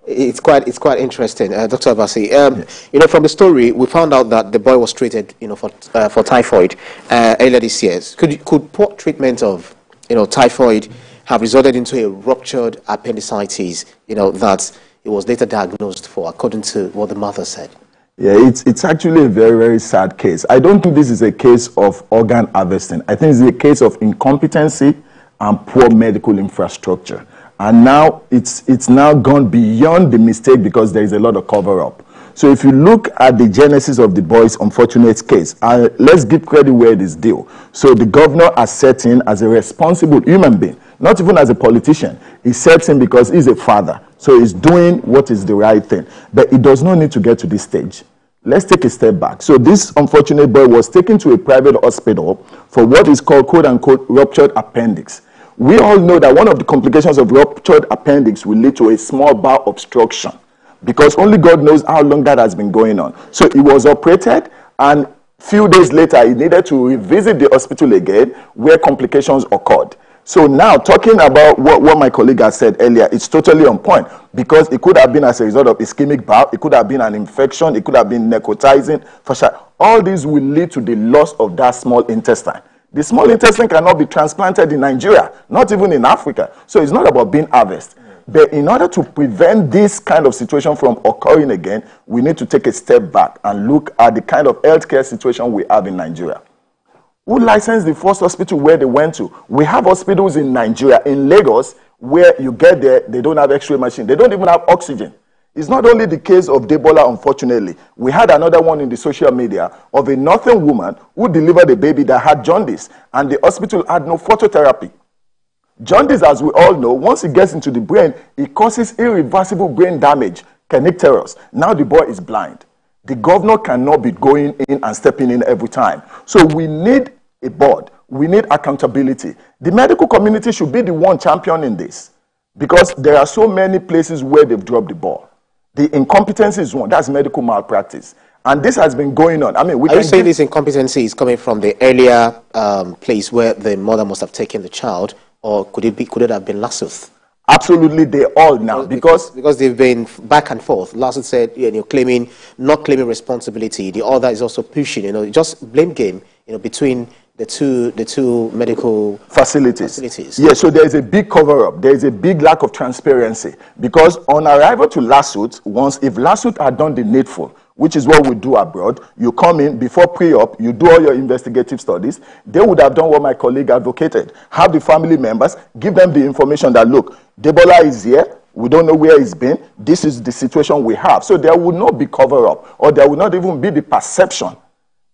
It's quite interesting, Dr. Abbasi. You know, from the story, we found out that the boy was treated, you know, for typhoid earlier this year. Could poor treatment of, you know, typhoid have resulted into a ruptured appendicitis, you know, that it was later diagnosed for, according to what the mother said? Yeah, it's actually a very, very sad case. I don't think this is a case of organ harvesting. I think it's a case of incompetency and poor medical infrastructure. And now it's now gone beyond the mistake because there is a lot of cover-up. So if you look at the genesis of the boy's unfortunate case, let's give credit where it is due. So the governor has set in as a responsible human being, not even as a politician. He sets in because he's a father. So he's doing what is the right thing. But it does not need to get to this stage. Let's take a step back. So this unfortunate boy was taken to a private hospital for what is called, quote-unquote, ruptured appendix. We all know that one of the complications of ruptured appendix will lead to a small bowel obstruction because only God knows how long that has been going on. So he was operated, and few days later, he needed to revisit the hospital again where complications occurred. So now, talking about what my colleague has said earlier, it's totally on point because it could have been as a result of ischemic bowel, it could have been an infection, it could have been necrotizing. All these will lead to the loss of that small intestine. The small intestine cannot be transplanted in Nigeria, not even in Africa. So it's not about being harvested. But in order to prevent this kind of situation from occurring again, we need to take a step back and look at the kind of healthcare situation we have in Nigeria. Who licensed the first hospital where they went to? We have hospitals in Nigeria, in Lagos, where you get there, they don't have x-ray machine. They don't even have oxygen. It's not only the case of Adebola, unfortunately. We had another one in the social media of a northern woman who delivered a baby that had jaundice, and the hospital had no phototherapy. Jaundice, as we all know, once it gets into the brain, it causes irreversible brain damage, kernicterus. Now the boy is blind. The governor cannot be going in and stepping in every time. So we need a board. We need accountability. The medical community should be the one championing this because there are so many places where they've dropped the ball. The incompetence is one. That's medical malpractice. And this has been going on. I mean, Are you saying this incompetency is coming from the earlier place where the mother must have taken the child, or could it have been Lasut? Absolutely, they all now because they've been back and forth. Lasut said, you know, not claiming responsibility. The other is also pushing, you know, just blame game, you know, between the two medical facilities. Yeah, so there is a big cover-up. There is a big lack of transparency because on arrival to Lasut, if Lasut had done the needful, which is what we do abroad, you come in before pre-op, you do all your investigative studies, they would have done what my colleague advocated. Have the family members, give them the information that, look, Adebola is here, we don't know where he's been, this is the situation we have. So there would not be cover-up, or there would not even be the perception.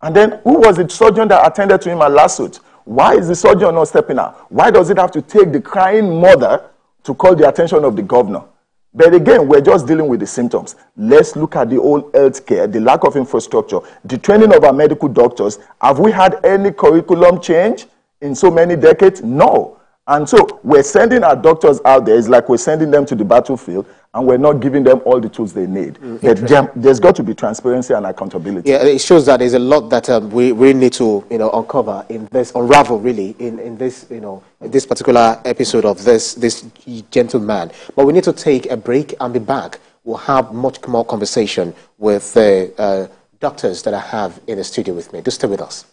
And then, who was the surgeon that attended to him at Lasut? Why is the surgeon not stepping out? Why does it have to take the crying mother to call the attention of the governor? But again, we're just dealing with the symptoms. Let's look at the whole healthcare, the lack of infrastructure, the training of our medical doctors. Have we had any curriculum change in so many decades? No. And so we're sending our doctors out there. It's like we're sending them to the battlefield, and we're not giving them all the tools they need. There's got to be transparency and accountability. Yeah, it shows that there's a lot that we really need to, you know, uncover in this, unravel really in this, you know, this particular episode of this gentleman. But we need to take a break and be back. We'll have much more conversation with the doctors that I have in the studio with me. Do stay with us.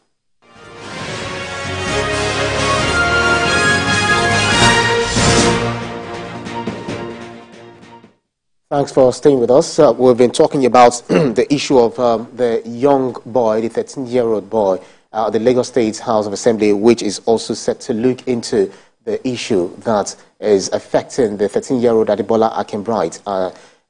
Thanks for staying with us. We've been talking about the issue of the young boy, the 13-year-old boy, the Lagos State House of Assembly, which is also set to look into the issue that is affecting the 13-year-old Adebola Akin-Bright,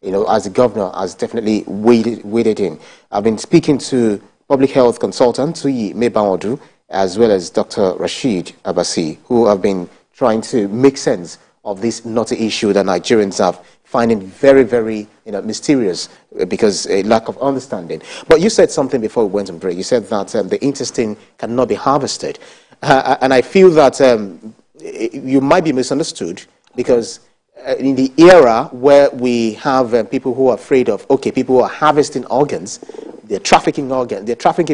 you know, as the governor has definitely waded in. I've been speaking to public health consultant Tuyi Mebawodu, as well as Dr. Rasheed Abbasi, who have been trying to make sense of this knotty issue that Nigerians have finding very, very, you know, mysterious because a lack of understanding. But you said something before we went on break. You said that the intestine cannot be harvested. And I feel that you might be misunderstood because in the era where we have people who are afraid of, okay, people who are harvesting organs, they're trafficking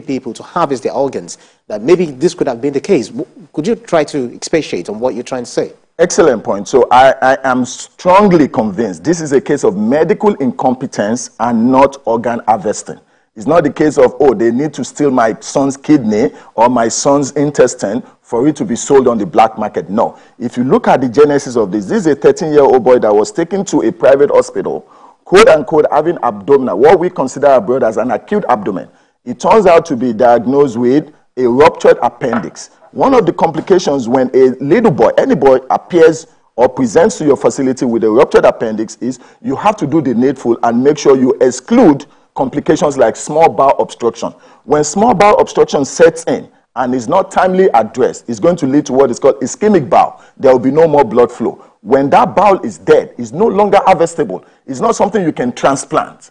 people to harvest their organs, that maybe this could have been the case. Could you try to expatiate on what you're trying to say? Excellent point. So I am strongly convinced this is a case of medical incompetence and not organ harvesting. It's not the case of, oh, they need to steal my son's kidney or my son's intestine for it to be sold on the black market. No. If you look at the genesis of this is a 13-year-old boy that was taken to a private hospital, quote unquote, having abdominal, what we consider abroad as an acute abdomen. It turns out to be diagnosed with a ruptured appendix. One of the complications when a little boy, any boy, appears or presents to your facility with a ruptured appendix is you have to do the needful and make sure you exclude complications like small bowel obstruction. When small bowel obstruction sets in and is not timely addressed, it's going to lead to what is called ischemic bowel. There will be no more blood flow. When that bowel is dead, it's no longer harvestable. It's not something you can transplant.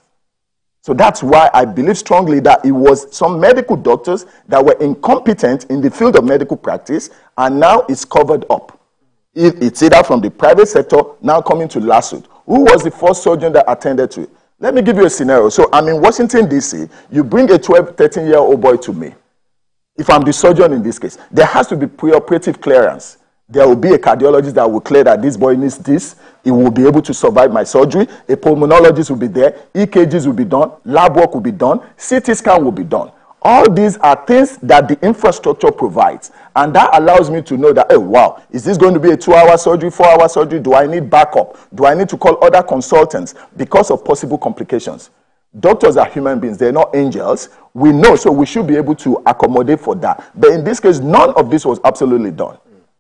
So that's why I believe strongly that it was some medical doctors that were incompetent in the field of medical practice, and now it's covered up. It's either from the private sector, now coming to lawsuit. Who was the first surgeon that attended to it? Let me give you a scenario. So I'm in Washington, D.C. You bring a 12, 13-year-old boy to me. If I'm the surgeon in this case, there has to be preoperative clearance. There will be a cardiologist that will clear that this boy needs this. He will be able to survive my surgery. A pulmonologist will be there. EKGs will be done. Lab work will be done. CT scan will be done. All these are things that the infrastructure provides. And that allows me to know that, oh, wow, is this going to be a 2-hour surgery, 4-hour surgery? Do I need backup? Do I need to call other consultants because of possible complications? Doctors are human beings. They're not angels. We know, so we should be able to accommodate for that. But in this case, none of this was absolutely done.